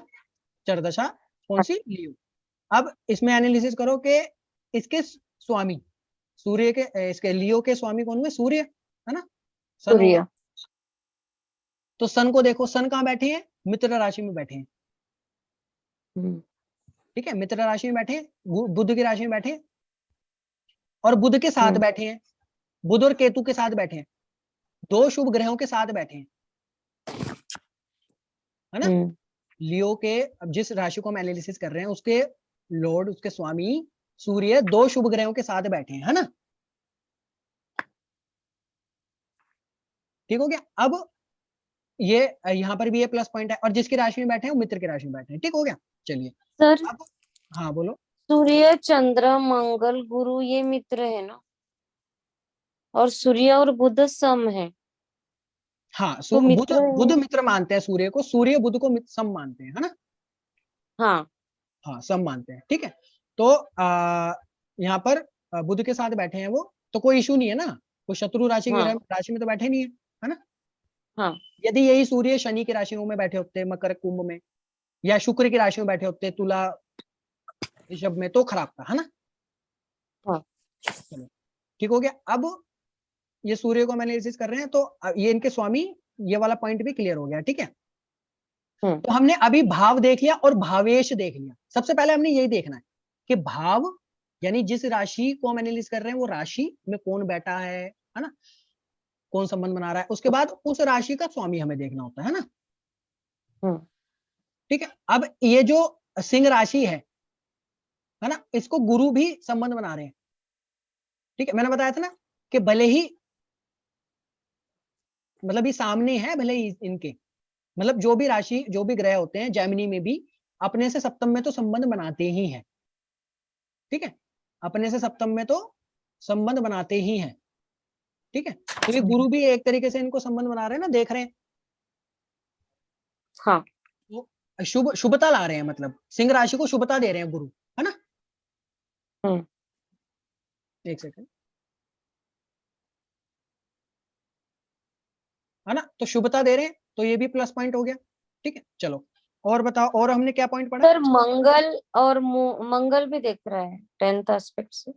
चर दशा कौन सी, लियो। अब इसमें एनालिसिस करो कि इसके स्वामी सूर्य के, इसके लियो के स्वामी कौन हुए, सूर्य, है ना, सन होगा, तो सन को देखो, सन कहाँ बैठे हैं, मित्र राशि में बैठे हैं, ठीक है, मित्र राशि में बैठे हैं, बुध की राशि में बैठे हैं, और बुध के साथ बैठे हैं, बुध और केतु के साथ बैठे हैं, दो शुभ ग्रहों के साथ बैठे हैं, है ना, लियो के, अब जिस राशि को हम एनालिसिस कर रहे हैं उसके लॉर्ड, उसके स्वामी सूर्य दो शुभ ग्रहों के साथ बैठे हैं, है ना, ठीक हो गया। अब ये यहाँ पर भी ये प्लस पॉइंट है, और जिसकी राशि में बैठे हैं वो मित्र की राशि में बैठे हैं, ठीक हो गया। चलिए सर, अब हाँ बोलो। सूर्य चंद्र मंगल गुरु ये मित्र है ना, और सूर्य और बुध सम है, हाँ, तो बुध मित्र बुध मित्र मानते हैं सूर्य को, सूर्य बुध को सम मानते हैं, है ना, हाँ हाँ सम मानते हैं, ठीक है, तो यहाँ पर बुध के साथ बैठे हैं वो, तो कोई इशू नहीं है ना, कोई शत्रु राशि की हाँ राशि में तो बैठे नहीं है ना, हाँ यदि यही सूर्य शनि की राशियों में बैठे होते, मकर कुंभ में, या शुक्र की राशि में बैठे होते, तुला ऋषभ में, तो खराब था, है ना, हाँ। चलो ठीक हो गया। अब ये सूर्य को हम एनालिसिस कर रहे हैं, तो ये इनके स्वामी, ये वाला पॉइंट भी क्लियर हो गया, ठीक है, तो हमने अभी भाव देख लिया और भावेश देख लिया, सबसे पहले हमने यही देखना है कि भाव, यानी जिस राशि को हम एनालिसिस कर रहे हैं वो राशि में कौन बैठा है ना, कौन संबंध बना रहा है, उसके बाद उस राशि का स्वामी हमें देखना होता है ना, ठीक है। अब ये जो सिंह राशि है ना, इसको गुरु भी संबंध बना रहे हैं, ठीक है, मैंने बताया था ना कि भले ही, मतलब ये सामने है भले ही इनके, मतलब जो भी राशि, जो भी ग्रह होते हैं जेमिनी में भी अपने से सप्तम में तो संबंध बनाते ही हैं, ठीक है, अपने से सप्तम में तो संबंध बनाते ही हैं, ठीक है। तो ये गुरु भी एक तरीके से इनको संबंध बना रहे हैं ना, देख रहे हैं, हाँ वो शुभता ला रहे हैं, मतलब सिंह राशि को शुभता दे रहे हैं गुरु, है ना। एक सेकंड, है ना, तो शुभता दे रहे हैं, तो ये भी प्लस पॉइंट हो गया, ठीक है। चलो और बताओ, और हमने क्या पॉइंट पढ़ा? सर मंगल और मंगल भी देख रहा है 10th एस्पेक्ट से।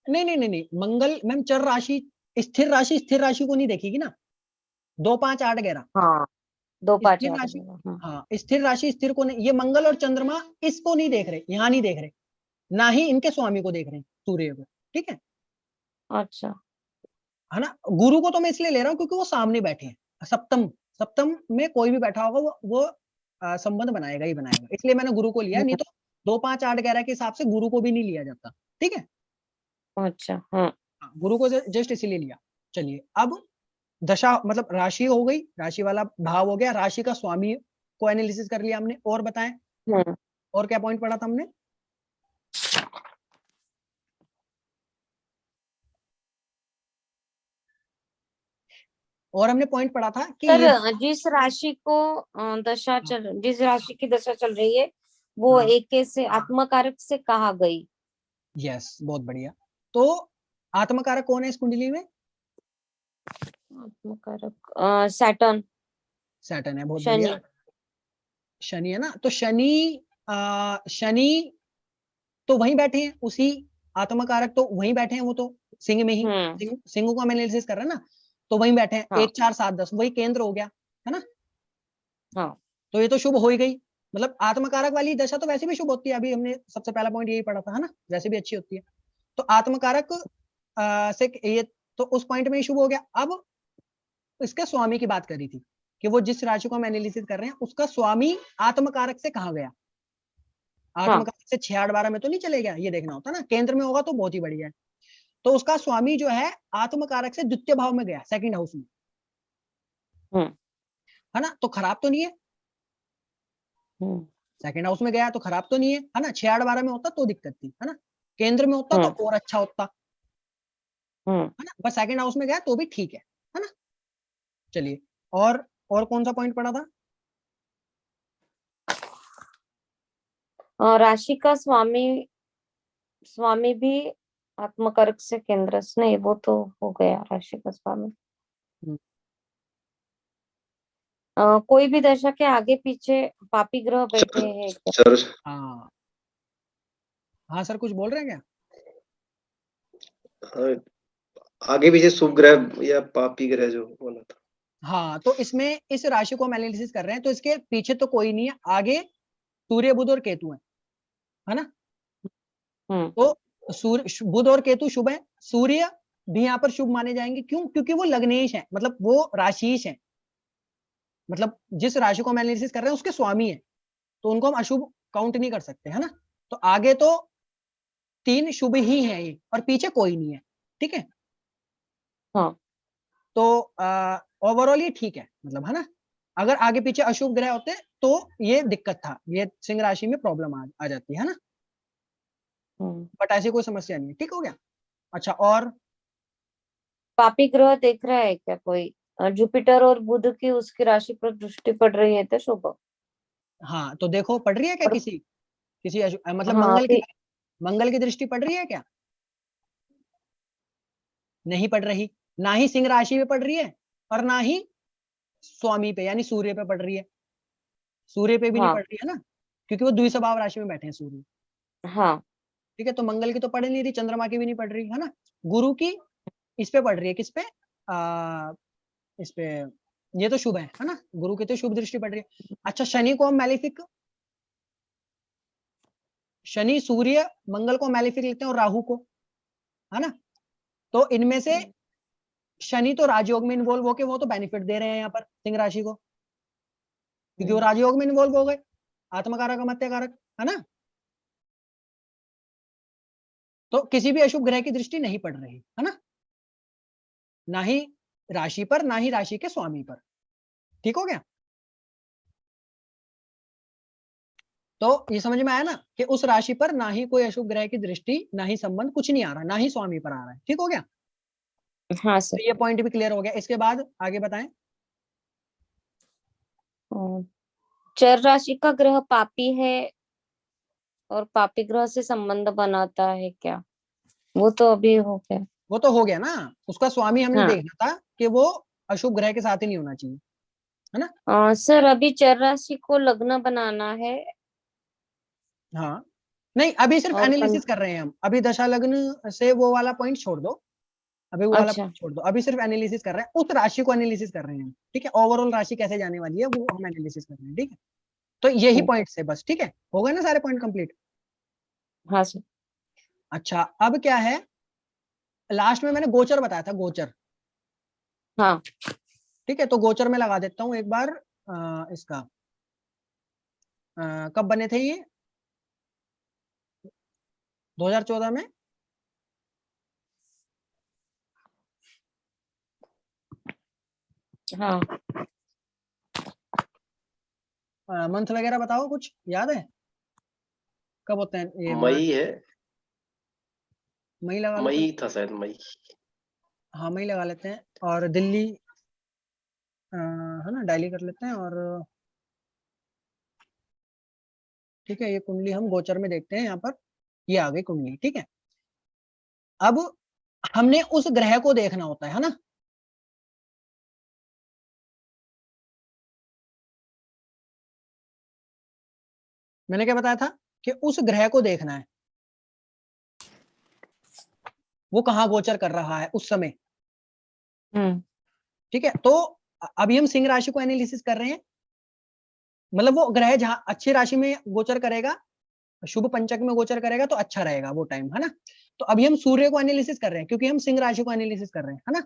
नहीं नहीं नहीं नहीं, मंगल मैम चर राशि, स्थिर राशि को नहीं देखेगी ना, 2 5 8 11 हाँ 2 5 स्थिर 8 राशि, हाँ स्थिर राशि स्थिर को नहीं, ये मंगल और चंद्रमा इसको नहीं देख रहे, यहाँ नहीं देख रहे, ना ही इनके स्वामी को देख रहे हैं, सूर्य को, ठीक है, अच्छा है ना। गुरु को तो मैं इसलिए ले रहा हूँ क्योंकि वो सामने बैठे हैं, सप्तम सप्तम में कोई भी बैठा होगा वो संबंध बनाएगा ही बनाएगा, इसलिए मैंने गुरु को लिया, नहीं तो 2 5 8 11 के हिसाब से गुरु को भी नहीं लिया जाता, ठीक है। अच्छा हाँ हाँ, गुरु को जस्ट इसीलिए लिया। चलिए अब दशा मतलब राशि हो गई, राशि वाला भाव हो गया, राशि का स्वामी को एनालिसिस कर लिया हमने, और बताएं और क्या पॉइंट पढ़ा था हमने? और हमने पॉइंट पढ़ा था कि ये सर जिस राशि को जिस राशि की दशा चल रही है वो हाँ, एक से आत्मकारक से कहा गई। यस बहुत बढ़िया। तो आत्मकारक कौन है इस कुंडली में? आत्मकारक सैटर्न, सैटर्न है, बहुत शनि। बढ़िया, शनि है ना। तो शनि तो वहीं बैठे हैं, उसी आत्मकारक तो वहीं बैठे हैं, वो तो सिंह में ही, सिंह को हम एनालिसिस कर रहे हैं ना, तो वहीं बैठे हैं, हाँ 1 4 7 10 वही केंद्र हो गया, है ना। हाँ तो ये तो शुभ हो ही गई, मतलब आत्मकारक वाली दशा तो वैसे भी शुभ होती है, अभी हमने सबसे पहला पॉइंट यही पढ़ा था, है ना, वैसे भी अच्छी होती है। तो आत्मकारक से ये तो उस पॉइंट में ही शुभ हो गया। अब इसके स्वामी की बात करी थी कि वो जिस राशि को हम एनालिसिस कर रहे हैं उसका स्वामी आत्मकारक से कहा गया, आत्मकारक से 6 8 12 में तो नहीं चले गया, ये देखना होता ना, केंद्र में होगा तो बहुत ही बढ़िया है। तो उसका स्वामी जो है आत्मकारक से द्वितीय भाव में गया, सेकंड हाउस में, है ना, तो खराब तो नहीं है, सेकंड हाउस में गया तो खराब तो नहीं है ना। 6 8 12 में होता तो दिक्कत थी, है ना, केंद्र में होता तो और अच्छा होता, है ना, बस सेकंड हाउस में गया तो भी ठीक है ना। चलिए और कौन सा पॉइंट पढ़ा था? राशि का स्वामी भी आत्मकारक से केंद्र से, नहीं वो तो हो गया राशि का स्वामी। कोई भी दशा के आगे पीछे पापी ग्रह बैठे हैं क्या? सर हाँ हाँ सर कुछ बोल रहे हैं क्या? हाँ, आगे पीछे शुभ ग्रह या पापी ग्रह जो बोला था। हाँ तो इसमें इस राशि को हम एनालिसिस कर रहे हैं, तो इसके पीछे तो कोई नहीं है, आगे सूर्य बुध और केतु है ना। तो सूर्य बुध और केतु शुभ है, सूर्य भी यहाँ पर शुभ माने जाएंगे, क्यों? क्योंकि वो लग्नेश है, मतलब वो राशिश है, मतलब जिस राशि को हम एनालिसिस कर रहे हैं उसके स्वामी है, तो उनको हम अशुभ काउंट नहीं कर सकते, है ना। तो आगे तो 3 शुभ ही हैं ये, और पीछे कोई नहीं है, ठीक है। तो ओवरऑल ये ठीक है, मतलब, है ना। अगर आगे पीछे अशुभ ग्रह होते तो ये दिक्कत था, ये सिंह राशि में प्रॉब्लम आ जाती है ना, बट ऐसी कोई समस्या नहीं है, ठीक हो गया। अच्छा और पापी ग्रह देख रहा है क्या कोई? जुपिटर और बुध की उसकी राशि पर दृष्टि पड़ रही है तो शुभ। हाँ तो देखो पड़ रही है क्या और किसी किसी मतलब हाँ मंगल की दृष्टि पड़ रही है क्या? नहीं पड़ रही, ना ही सिंह राशि पे पड़ रही है और ना ही स्वामी पे यानी सूर्य पे पड़ रही है, सूर्य पे भी नहीं पड़ रही है ना, क्योंकि वो द्विस्वभाव राशि में बैठे हैं सूर्य, हाँ ठीक है। तो मंगल की तो पड़ नहीं रही, चंद्रमा की भी नहीं पड़ रही, है ना। गुरु की इस पे पड़ रही है, किस पे? इस पे, ये तो शुभ है ना, गुरु की तो शुभ दृष्टि पड़ रही है। अच्छा शनि को हम मैलेफिक, शनि सूर्य मंगल को मैलेफिक लेते हैं और राहु को, है ना। तो इनमें से शनि तो राजयोग में इन्वॉल्व होके वो तो बेनिफिट दे रहे हैं यहाँ पर सिंह राशि को, क्योंकि वो राजयोग में इन्वॉल्व हो गए, आत्मकारक अमत्यकारक, है ना। तो किसी भी अशुभ ग्रह की दृष्टि नहीं पड़ रही, है ना, ना ही राशि पर ना ही राशि के स्वामी पर, ठीक हो गया। तो ये समझ में आया ना कि उस राशि पर ना ही कोई अशुभ ग्रह की दृष्टि, ना ही संबंध, कुछ नहीं आ रहा, ना ही स्वामी पर आ रहा है। ठीक हो गया? हाँ तो सर। ये पॉइंट भी क्लियर हो गया। इसके बाद आगे बताएं। चर राशि का ग्रह पापी है और पापी ग्रह से संबंध बनाता है क्या? वो तो अभी हो गया। वो तो हो गया ना, उसका स्वामी हमने हाँ। देखना था कि वो अशुभ ग्रह के साथ ही नहीं होना चाहिए, है ना? सर अभी चर राशि को लग्न बनाना है हाँ, नहीं अभी सिर्फ और एनालिसिस कर रहे हैं हम। अभी दशा लग्न से वो वाला पॉइंट छोड़ दो, अभी वो वाला अच्छा। पॉइंट छोड़ दो। अभी सिर्फ एनालिसिस कर रहे हैं, उस राशि को एनालिसिस कर रहे हैं हम। ठीक है, ओवरऑल राशि कैसे जाने वाली है वो हम एनालिसिस कर रहे हैं। ठीक है, तो यही ठीक। पॉइंट्स है बस। ठीक है, हो गए ना सारे पॉइंट कंप्लीट? हाँ सर। अच्छा, अब क्या है, लास्ट में मैंने गोचर बताया था, गोचर। हाँ। ठीक है, तो गोचर में लगा देता हूँ एक बार। इसका कब बने थे ये? 2014 में। हाँ। मंथ वगैरह बताओ, कुछ याद है कब होते हैं ये? मई है, मई लगा लो चलो। मई था शायद, मई। हाँ, मई लगा लेते हैं। और दिल्ली है ना, डायली कर लेते हैं। और ठीक है, ये कुंडली हम गोचर में देखते हैं। यहाँ पर ये आ गई कुंडली। ठीक है, अब हमने उस ग्रह को देखना होता है ना। मैंने क्या बताया था कि उस ग्रह को देखना है, वो कहाँ गोचर कर रहा है उस समय। ठीक है, तो अभी हम सिंह राशि को एनालिसिस कर रहे हैं। मतलब वो ग्रह जहां अच्छी राशि में गोचर करेगा, शुभ पंचक में गोचर करेगा तो अच्छा रहेगा वो टाइम, है ना? तो अभी हम सूर्य को एनालिसिस कर रहे हैं, क्योंकि हम सिंह राशि को एनालिसिस कर रहे हैं, है ना?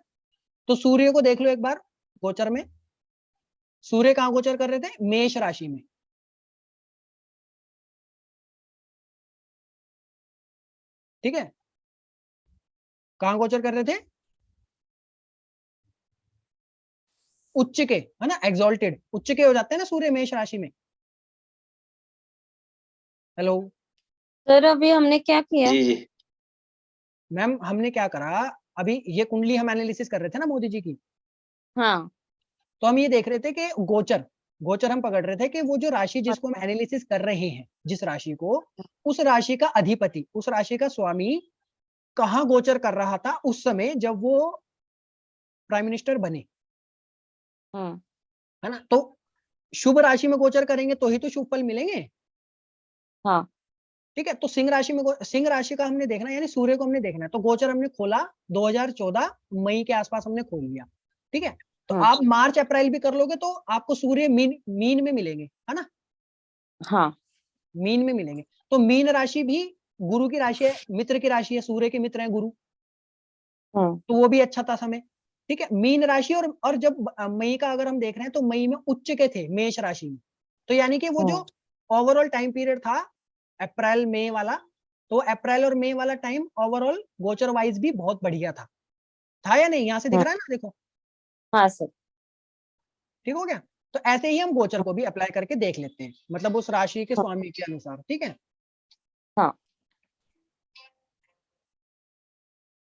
तो सूर्य को देख लो एक बार गोचर में। सूर्य कहाँ गोचर कर रहे थे? मेष राशि में। ठीक है, कहाँ गोचर कर रहे थे? उच्च के, है ना, एक्सॉल्टेड, उच्च के हो जाते हैं ना सूर्य मेष राशि में। हेलो सर अभी हमने क्या किया? जी जी। मैम, हमने क्या करा, अभी ये कुंडली हम एनालिसिस कर रहे थे ना मोदी जी की। हाँ। तो हम ये देख रहे थे कि गोचर, गोचर हम पकड़ रहे थे कि वो जो राशि जिसको हम अच्छा। एनालिसिस कर रहे हैं, जिस राशि को, उस राशि का अधिपति, उस राशि का स्वामी कहाँ गोचर कर रहा था उस समय जब वो प्राइम मिनिस्टर बने, है ना? तो शुभ राशि में गोचर करेंगे तो ही तो शुभ फल मिलेंगे। हाँ। ठीक है, तो सिंह राशि में, सिंह राशि का हमने देखना है, यानी सूर्य को हमने देखना है। तो गोचर हमने खोला 2014 मई के आसपास हमने खोल लिया। ठीक है, तो आप अच्छा। मार्च अप्रैल भी कर लोगे तो आपको सूर्य मीन मीन में मिलेंगे, है ना? हाँ। मीन में मिलेंगे। तो मीन राशि भी गुरु की राशि है, मित्र की राशि है, सूर्य के मित्र है गुरु। तो वो भी अच्छा था समय। ठीक है, मीन राशि। और जब मई का अगर हम देख रहे हैं तो मई में उच्च के थे मेष राशि में। तो यानी कि वो जो ओवरऑल टाइम पीरियड था अप्रैल मई वाला, तो अप्रैल और मई वाला टाइम ओवरऑल गोचर वाइज भी बहुत बढ़िया था या नहीं? यहां से दिख रहा है ना, देखो। हाँ सर। ठीक हो गया? तो ऐसे ही हम गोचर को भी अप्लाई करके देख लेते हैं, मतलब उस राशि के स्वामी के अनुसार। ठीक है। हाँ।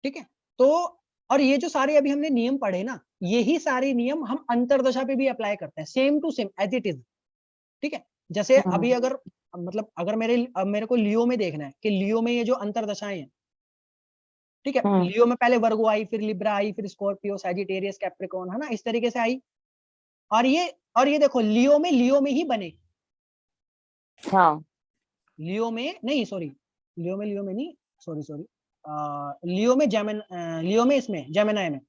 ठीक है, तो और ये जो सारे अभी हमने नियम पढ़े ना, यही सारे नियम हम अंतरदशा पे भी अप्लाई करते हैं, same to same as it is. ठीक है, जैसे अभी अगर मतलब अगर मेरे को लियो में देखना है कि लियो में ये जो अंतरदशाएं हैं, ठीक है, लियो में पहले वर्गो आई, फिर लिब्रा आई, फिर स्कॉर्पियो, सैजिटेरियस, कैप्रिकॉर्न, है ना, इस तरीके से आई। और ये देखो लियो में ही बने। हाँ। लियो में नहीं, सॉरी सॉरी, लियो में इसमें जेमिनाई में।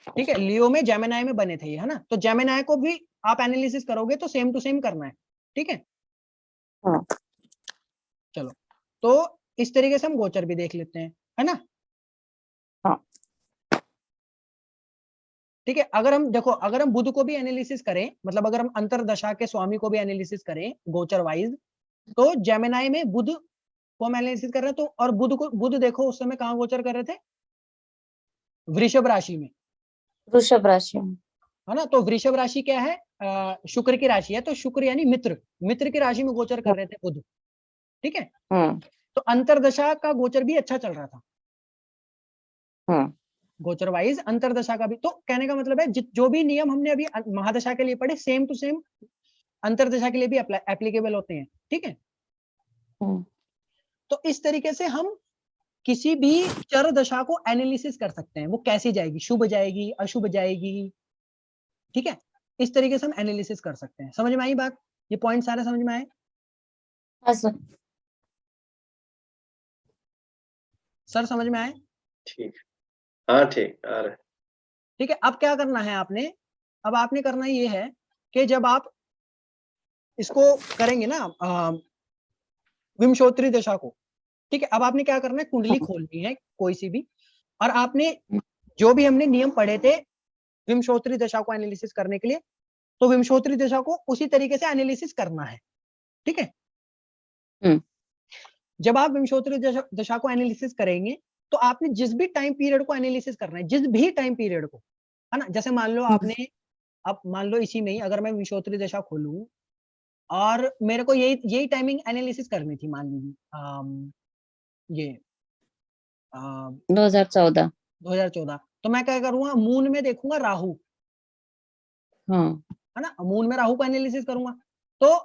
ठीक है, लियो में जेमिनाई में बने थे ये, है ना? तो जेमिनाई को भी आप एनालिसिस करोगे तो सेम टू सेम करना है। ठीक है, चलो, तो इस तरीके से हम गोचर भी देख लेते हैं, है ना? हाँ। ठीक है, अगर हम देखो, अगर हम बुध को भी एनालिसिस करें, मतलब अगर हम अंतरदशा के स्वामी को भी एनालिसिस करें गोचर वाइज, तो जेमिनाई में बुध को हम एनालिसिस कर रहे हैं। तो और बुध देखो उस समय कहाँ गोचर कर रहे थे? वृषभ राशि में। वृषभ राशि में। है ना। तो वृषभ राशि क्या है, शुक्र की राशि है, तो शुक्र यानी मित्र, मित्र की राशि में गोचर कर रहे थे बुध, ठीक है। तो अंतरदशा का गोचर भी अच्छा चल रहा था, गोचर वाइज अंतरदशा का भी। तो कहने का मतलब है जो भी नियम हमने अभी महादशा के लिए पढ़े, सेम टू सेम अंतरदशा के लिए भी एप्लीकेबल होते हैं, ठीक है। तो इस तरीके से हम किसी भी चर दशा को एनालिसिस कर सकते हैं, वो कैसी जाएगी, शुभ जाएगी, अशुभ जाएगी, ठीक है। इस तरीके से हम एनालिसिस कर सकते हैं। समझ में आई बात, ये पॉइंट सारे समझ में आए? सर समझ में आए? ठीक, हाँ ठीक आ रहा है। ठीक है, अब क्या करना है आपने, अब आपने करना ये है कि जब आप इसको करेंगे ना विंशोत्तरी दशा को, ठीक है, अब आपने क्या करना है, कुंडली खोलनी है कोई सी भी, और आपने जो भी हमने नियम पढ़े थे विंशोत्तरी दशा को एनालिसिस करने के लिए, तो विंशोत्तरी दशा को उसी तरीके से एनालिसिस करना है, ठीक है। जब आप विंशोत्तरी दशा को एनालिसिस करेंगे, तो आपने जिस भी टाइम पीरियड को एनालिसिस करना है, जिस भी टाइम पीरियड को, है ना। जैसे मान लो आपने, अब मान लो इसी में ही अगर मैं विंशोत्तरी दशा खोलूं और मेरे को यही टाइमिंग एनालिसिस करनी थी, मान लीजिए ये 2014, तो मैं क्या करूंगा, मून में देखूंगा राहु, है ना, मून में राहु को एनालिसिस करूंगा। तो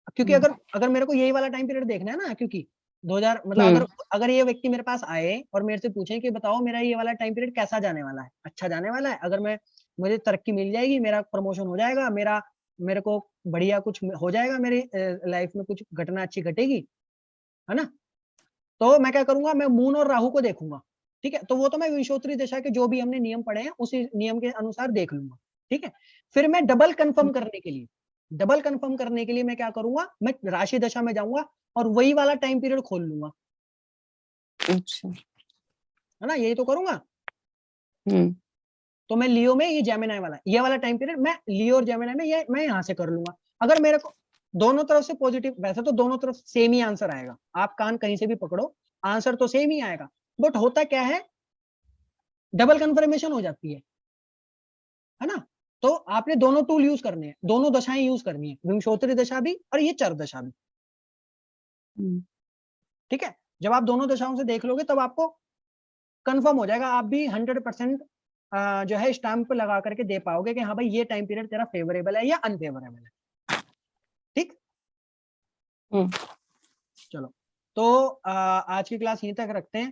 क्योंकि अगर मेरे को यही वाला टाइम पीरियड देखना है ना, क्योंकि 2000 मतलब अगर ये व्यक्ति मेरे पास आए और मेरे से पूछे कि बताओ मेरा ये वाला टाइम पीरियड कैसा जाने वाला है, अच्छा जाने वाला है, अगर मुझे तरक्की मिल जाएगी, मेरा प्रमोशन हो जाएगा, मेरे को बढ़िया कुछ हो जाएगा, मेरी लाइफ में कुछ घटना अच्छी घटेगी, है ना। तो मैं क्या करूंगा, मैं मून और राहु को देखूंगा, ठीक है। तो वो तो मैं विंशोत्तरी दशा के जो भी हमने नियम पढ़े हैं उसी नियम के अनुसार देख लूंगा, ठीक है। फिर मैं डबल कंफर्म करने के लिए मैं क्या करूंगा, मैं राशि दशा में जाऊंगा और वही वाला टाइम पीरियड खोल लूंगा, अच्छा, है ना, यही तो करूंगा। तो मैं लियो में ये जेमिनी वाला, ये वाला टाइम पीरियड मैं लियो और जेमिनी में ये मैं यहां से कर लूंगा। अगर मेरे को दोनों तरफ से पॉजिटिव, वैसे तो दोनों तरफ सेम ही आंसर आएगा, आप कान कहीं से भी पकड़ो आंसर तो सेम ही आएगा, बट होता क्या है, डबल कंफर्मेशन हो जाती है ना। तो आपने दोनों टूल यूज करने हैं, दोनों दशाएं यूज करनी है, विंशोत्तरी दशा भी और ये चर दशा भी, ठीक है। जब आप दोनों दशाओं से देख लोगे तब आपको कंफर्म हो जाएगा, आप भी 100% जो है स्टैंप लगा करके दे पाओगे कि हाँ भाई ये टाइम पीरियड तेरा फेवरेबल है या अनफेवरेबल है, ठीक। चलो, तो आज की क्लास यहीं तक रखते हैं।